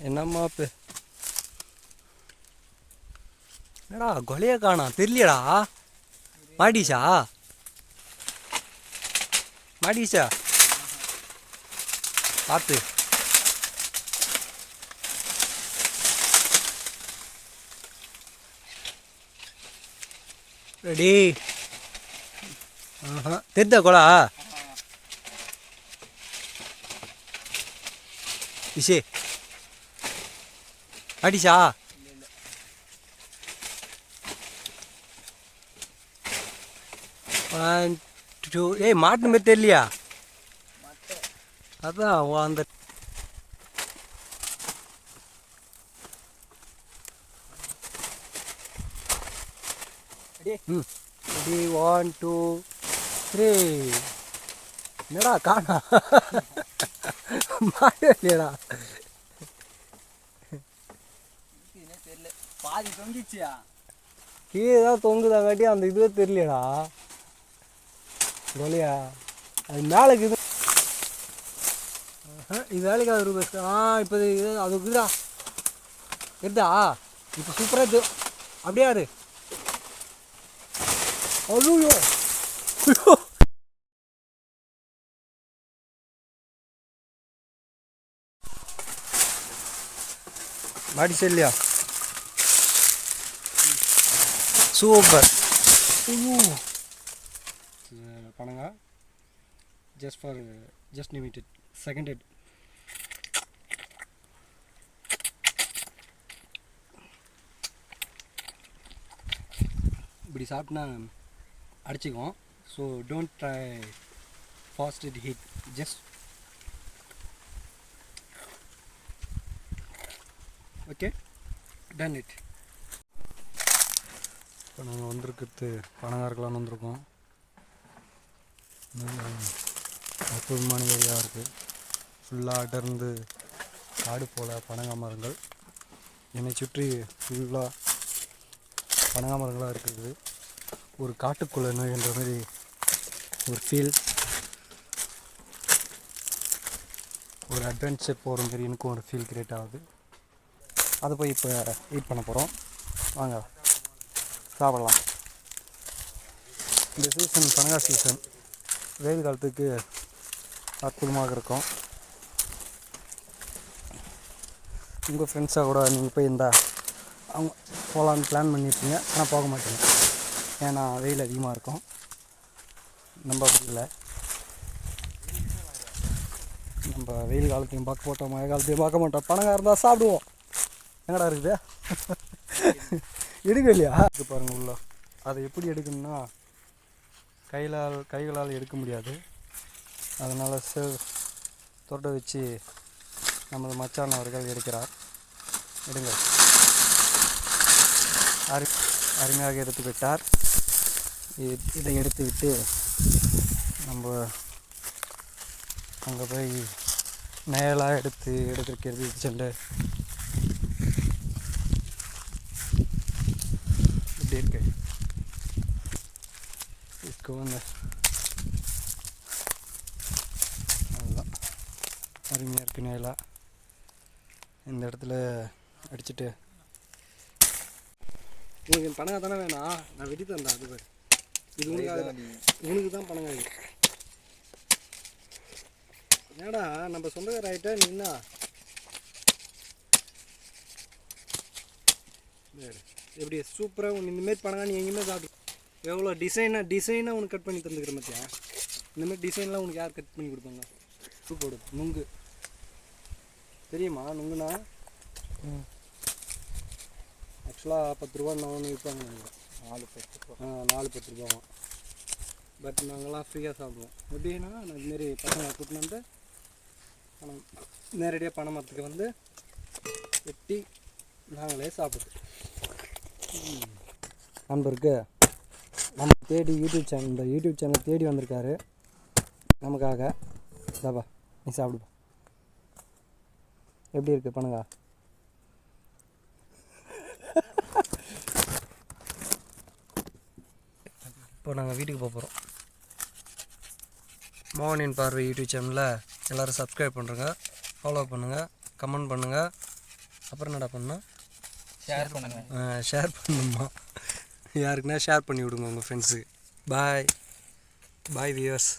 என்னம்மா என்னடா கொலைய காணா தெரியலடா. மாடிஷா மாடிஷா பார்த்து ரெடி. தெரிதா கொலா விஷே மாடிஷா ஒன் டூ. ஏய் மாட்டு மாதிரி தெரியலையா? அதான் அந்த ரெடி 1 2 3. என்னடா காணா மாடு இல்லையடா. பாதி தொங்கிச்சியா? கீழே தான் தொங்குதாங்காட்டி அந்த இதுவே தெரியலடா. கொலையா அது மேலே இது இது வேலைக்கு அது ரூபாய். இப்போ இது அது இருக்குதா இருக்குதா இப்போ சூப்பராக இது அப்படியே யாரு ஐயோ மாடிச்சா இல்லையா? சூப்பர். பணங்க ஜஸ்ட் லிமிட்டட் செகண்ட் ஹெட். இப்படி சாப்பிட்னா அடிச்சுக்குவோம். So don't try fast it heat. Just okay done it. இப்போ நாங்கள் வந்திருக்கிறது பனங்காருக்கலான்னு வந்திருக்கோம். அற்புதமான ஏரியா இருக்குது. ஃபுல்லாக அடர்ந்து காடு போல் பனங்கா மரங்கள். என்னை சுற்றி ஃபுல்லாக பனங்கா மரங்களாக இருக்குது. ஒரு காட்டுக்குள்ளே நோய்ன்ற மாதிரி ஒரு ஃபீல், ஒரு அட்வென்ச்சர் போகிற மாதிரி எனக்கும் ஒரு ஃபீல் கிரியேட் ஆகுது. அதை போய் இப்போ ஈட் பண்ண போகிறோம். வாங்க சாப்பிடலாம். இந்த சீசன் பனங்கா சீசன். வெயில் காலத்துக்கு அற்புதமாக இருக்கும். உங்கள் ஃப்ரெண்ட்ஸாக கூட நீங்கள் போய் இருந்தால் அவங்க போகலான்னு பிளான் பண்ணியிருப்பீங்க. ஆனால் போக மாட்டீங்க, ஏன்னா வெயில் அதிகமாக இருக்கும். நம்ம அப்படி இல்லை. நம்ம வெயில் காலத்தையும் பார்க்க மாட்டோம், மழை காலத்தையும் பார்க்க மாட்டோம். பனங்கா இருந்தால் சாப்பிடுவோம். எங்கடா இருக்குது எடுக்க இல்லையா? இது பாருங்கள் உள்ள. அதை எப்படி எடுக்கணும்னா கைகளால் எடுக்க முடியாது. அதனால் தொட்டை வச்சு நமது மச்சான் அவர்கள் எடுக்கிறார். எடுங்க. அருமையாக எடுத்து விட்டார். இதை எடுத்து விட்டு நம்ம அங்கே போய் மேலாக எடுத்துருக்கிறது சென்று இப்படி இருக்கு. இதுக்கு வந்து அதுதான் அருமையாக இருக்குது. நேலாக இந்த இடத்துல அடிச்சுட்டு உங்களுக்கு பனங்கா தானே வேணாம், நான் வெட்டி தந்தேன். அது பேர் இது உனக்கு தான் பனங்கா. இது ஏடா நம்ம சொந்தக்கார ஆகிட்டா நீன்னா எப்படி சூப்பராக உன் இந்தமாரி பனங்கா நீ எங்கேயுமே சாப்பிட்டு எவ்வளோ டிசைனாக உனக்கு கட் பண்ணி தந்துக்கிற மத்தியா. இந்தமாரி டிசைன்லாம் உனக்கு யார் கட் பண்ணி கொடுப்பாங்க? சூப்பர். நுங்கு தெரியுமா? நுங்குனா ஆக்சுவலாக 10 ரூபா நான் விற்பாங்க. 4-10 ரூபாவா. பட் நாங்கள்லாம் ஃப்ரீயாக சாப்பிடுவோம். எப்படின்னா நான் இதுமாரி பசங்க கூட்டின்னு வந்து நேரடியாக பனை மரத்துக்கு வந்து வெட்டி நாங்களே சாப்பிடுது. நண்பருக்கு நம்ம தேடி இந்த யூடியூப் சேனல் தேடி வந்திருக்காரு நமக்காக. தாப்பா நீ சாப்பிடுப்பா. எப்படி இருக்குது பனங்கா? இப்போ நாங்கள் வீட்டுக்கு போக போகிறோம். மோகனின் பார்வை யூடியூப் சேனலில் எல்லோரும் சப்ஸ்கிரைப் பண்ணுறங்க, ஃபாலோ பண்ணுங்கள், கமெண்ட் பண்ணுங்கள். அப்புறம் என்னடா பண்ணணும்? ஷேர் பண்ணுங்கள். ஷேர் பண்ணணுமா? யாருக்குன்னா ஷேர் பண்ணி விடுங்க உங்கள் ஃப்ரெண்ட்ஸுக்கு. பாய் பாய் வியூவர்ஸ்.